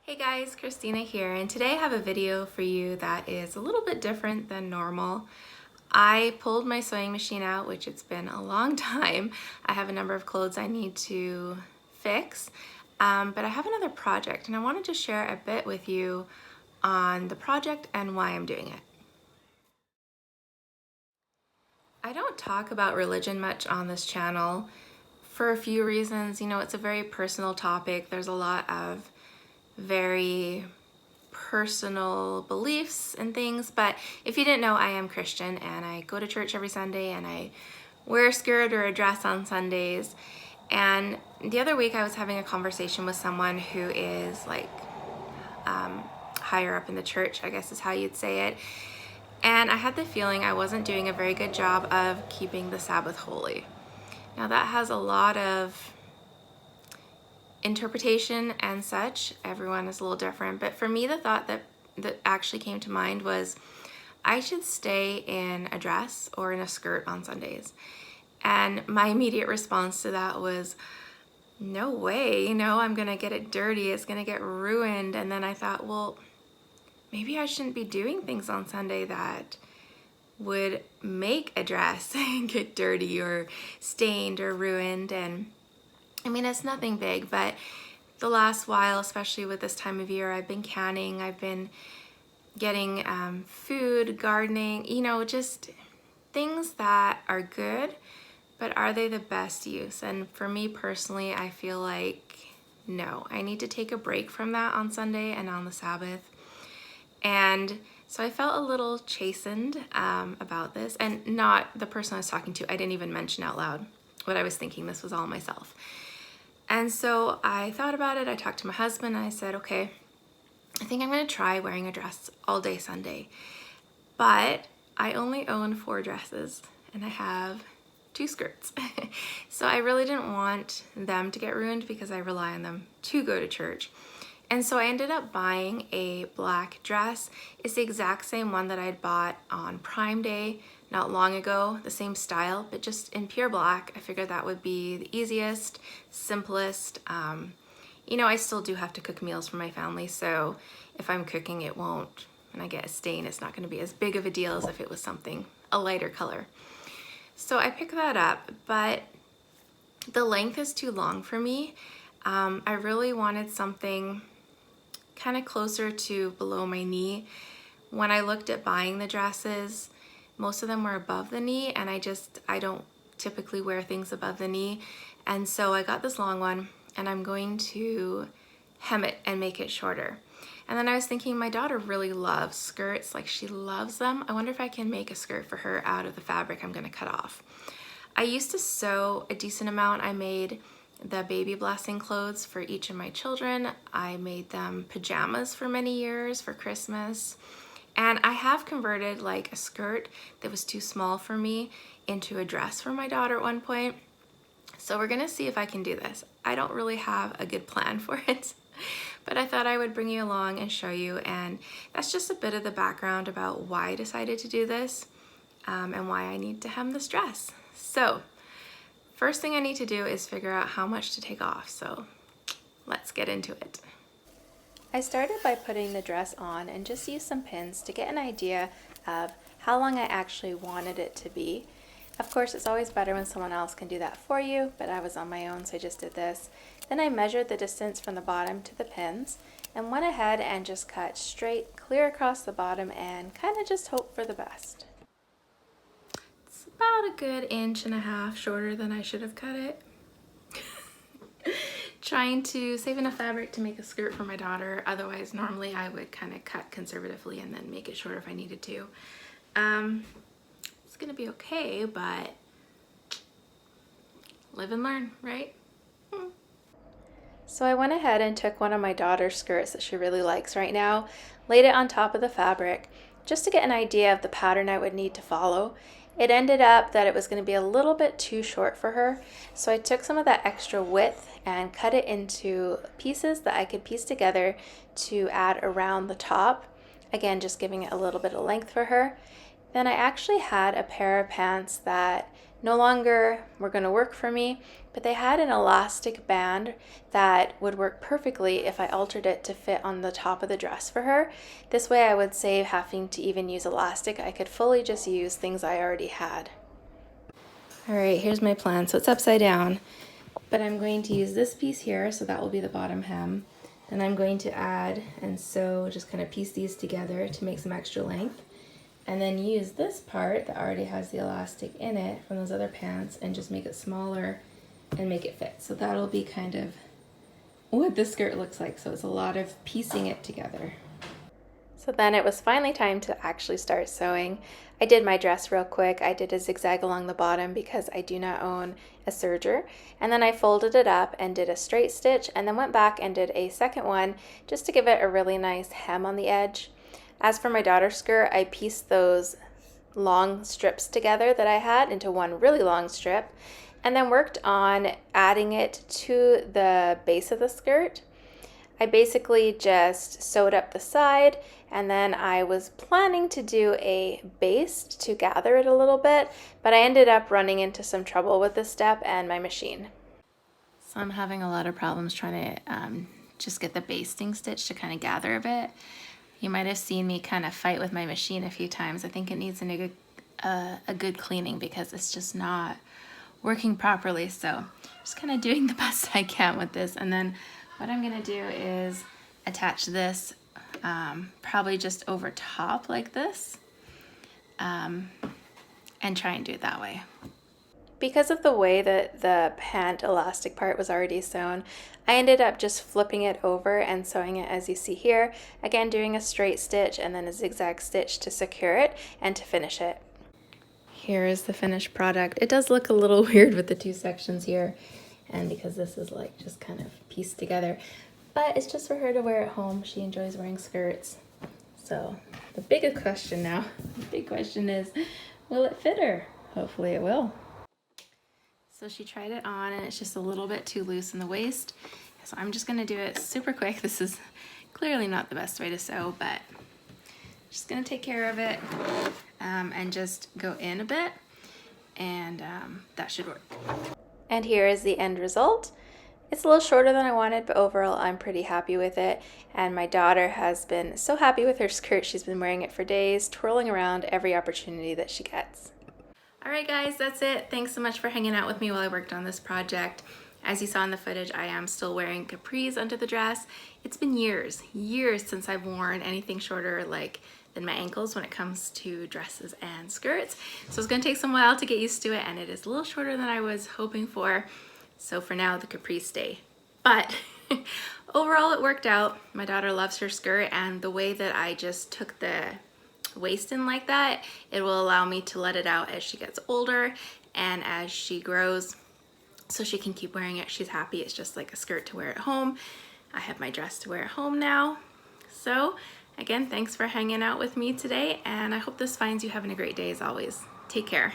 Hey guys, Christina here, and today I have a video for you that is a little bit different than normal. I pulled my sewing machine out, which it's been a long time. I have a number of clothes I need to fix, but I have another project and I wanted to share a bit with you on the project and why I'm doing it. I don't talk about religion much on this channel for a few reasons. You know, it's a very personal topic. There's a lot of very personal beliefs and things, but if you didn't know, I am Christian and I go to church every Sunday and I wear a skirt or a dress on Sundays. And the other week I was having a conversation with someone who is like higher up in the church, I guess is how you'd say it, and I had the feeling I wasn't doing a very good job of keeping the Sabbath holy. Now that has a lot of interpretation and such. Everyone is a little different, but for me the thought that actually came to mind was I should stay in a dress or in a skirt on Sundays. And my immediate response to that was, no way, you know, I'm gonna get it dirty, it's gonna get ruined. And then I thought, well, maybe I shouldn't be doing things on Sunday that would make a dress get dirty or stained or ruined. And I mean, it's nothing big, but the last while, especially with this time of year, I've been canning, I've been getting food, gardening, you know, just things that are good, but are they the best use? And for me personally, I feel like, no, I need to take a break from that on Sunday and on the Sabbath. And so I felt a little chastened about this, and not the person I was talking to. I didn't even mention out loud what I was thinking. This was all myself. And so I thought about it. I talked to my husband and I said, okay, I think I'm gonna try wearing a dress all day Sunday. But I only own 4 dresses and I have 2 skirts. So I really didn't want them to get ruined because I rely on them to go to church. And so I ended up buying a black dress. It's the exact same one that I'd bought on Prime Day not long ago, the same style, but just in pure black. I figured that would be the easiest, simplest. You know, I still do have to cook meals for my family, so if I'm cooking, it won't, when I get a stain, it's not gonna be as big of a deal as if it was something, a lighter color. So I picked that up, but the length is too long for me. I really wanted something kind of closer to below my knee. When I looked at buying the dresses, most of them were above the knee, and I don't typically wear things above the knee. And so I got this long one and I'm going to hem it and make it shorter. And then I was thinking, my daughter really loves skirts, like she loves them. I wonder if I can make a skirt for her out of the fabric I'm gonna cut off. I used to sew a decent amount. I made the baby blessing clothes for each of my children. I made them pajamas for many years for Christmas. And I have converted like a skirt that was too small for me into a dress for my daughter at one point. So we're gonna see if I can do this. I don't really have a good plan for it, but I thought I would bring you along and show you. And that's just a bit of the background about why I decided to do this and why I need to hem this dress. So first thing I need to do is figure out how much to take off. So let's get into it. I started by putting the dress on and just used some pins to get an idea of how long I actually wanted it to be. Of course, it's always better when someone else can do that for you, but I was on my own, so I just did this. Then I measured the distance from the bottom to the pins and went ahead and just cut straight, clear across the bottom, and kind of just hope for the best. It's about a good 1.5 inches shorter than I should have cut it. Trying to save enough fabric to make a skirt for my daughter. Otherwise, normally I would kind of cut conservatively and then make it shorter if I needed to. It's gonna be okay, but live and learn, right? So I went ahead and took one of my daughter's skirts that she really likes right now, laid it on top of the fabric, just to get an idea of the pattern I would need to follow. It ended up that it was going to be a little bit too short for her, so I took some of that extra width and cut it into pieces that I could piece together to add around the top. Again, just giving it a little bit of length for her. Then I actually had a pair of pants that no longer were going to work for me, but they had an elastic band that would work perfectly if I altered it to fit on the top of the dress for her. This way I would save having to even use elastic. I could fully just use things I already had. All right, here's my plan. So it's upside down, but I'm going to use this piece here, so that will be the bottom hem. Then I'm going to add and sew, just kind of piece these together to make some extra length. And then use this part that already has the elastic in it from those other pants and just make it smaller and make it fit. So that'll be kind of what this skirt looks like. So it's a lot of piecing it together. So then it was finally time to actually start sewing. I did my dress real quick. I did a zigzag along the bottom because I do not own a serger. And then I folded it up and did a straight stitch, and then went back and did a second one just to give it a really nice hem on the edge. As for my daughter's skirt, I pieced those long strips together that I had into one really long strip, and then worked on adding it to the base of the skirt. I basically just sewed up the side, and then I was planning to do a baste to gather it a little bit, but I ended up running into some trouble with this step and my machine. So I'm having a lot of problems trying to just get the basting stitch to kind of gather a bit. You might have seen me kind of fight with my machine a few times. I think it needs a good cleaning because it's just not working properly. So just kind of doing the best I can with this. And then what I'm gonna do is attach this probably just over top like this, and try and do it that way. Because of the way that the pant elastic part was already sewn, I ended up just flipping it over and sewing it as you see here. Again, doing a straight stitch and then a zigzag stitch to secure it and to finish it. Here is the finished product. It does look a little weird with the two sections here, and because this is like just kind of pieced together, but it's just for her to wear at home. She enjoys wearing skirts. So the big question is, will it fit her? Hopefully it will. So she tried it on and it's just a little bit too loose in the waist. So I'm just gonna do it super quick. This is clearly not the best way to sew, but just gonna take care of it and just go in a bit, and that should work. And here is the end result. It's a little shorter than I wanted, but overall I'm pretty happy with it. And my daughter has been so happy with her skirt. She's been wearing it for days, twirling around every opportunity that she gets. All right guys, that's it. Thanks so much for hanging out with me while I worked on this project. As you saw in the footage, I am still wearing capris under the dress. It's been years since I've worn anything shorter than my ankles when it comes to dresses and skirts. So it's gonna take some while to get used to it, and it is a little shorter than I was hoping for. So for now, the capris stay. But overall, it worked out. My daughter loves her skirt, and the way that I just took the waist in like that, it will allow me to let it out as she gets older and as she grows, so she can keep wearing it. She's happy. It's just like a skirt to wear at home. I have my dress to wear at home now. So again, thanks for hanging out with me today, and I hope this finds you having a great day as always. Take care.